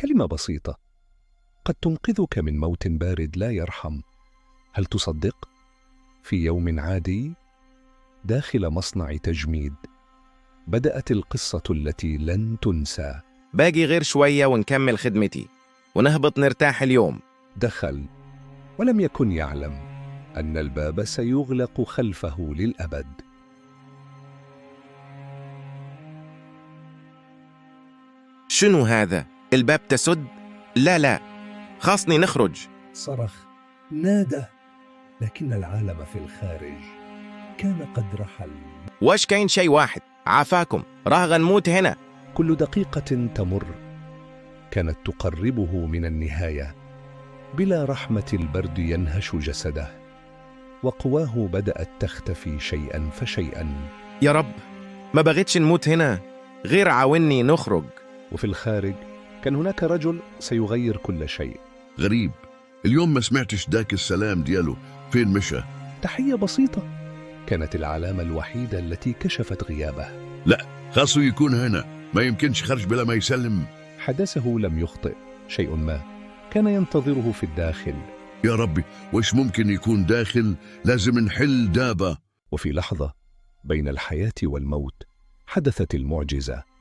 كلمة بسيطة قد تنقذك من موت بارد لا يرحم. هل تصدق؟ في يوم عادي داخل مصنع تجميد بدأت القصة التي لن تنسى. باقي غير شوية ونكمل خدمتي ونهبط نرتاح اليوم. دخل ولم يكن يعلم أن الباب سيغلق خلفه للأبد. شنو هذا؟ الباب تسد؟ لا، خاصني نخرج. صرخ، نادى، لكن العالم في الخارج كان قد رحل. واش كاين شيء واحد؟ عافاكم، راه غنموت هنا. كل دقيقة تمر كانت تقربه من النهاية. بلا رحمة البرد ينهش جسده، وقواه بدأت تختفي شيئا فشيئا. يا رب، ما بغيتش نموت هنا، غير عاوني نخرج. وفي الخارج كان هناك رجل سيغير كل شيء. غريب، اليوم ما سمعتش داك السلام ديالو، فين مشى؟ تحية بسيطة كانت العلامة الوحيدة التي كشفت غيابه. لا، خاصه يكون هنا، ما يمكنش خرج بلا ما يسلم. حدثه لم يخطئ، شيء ما كان ينتظره في الداخل. يا ربي، وش ممكن يكون داخل؟ لازم نحل دابا. وفي لحظة بين الحياة والموت حدثت المعجزة.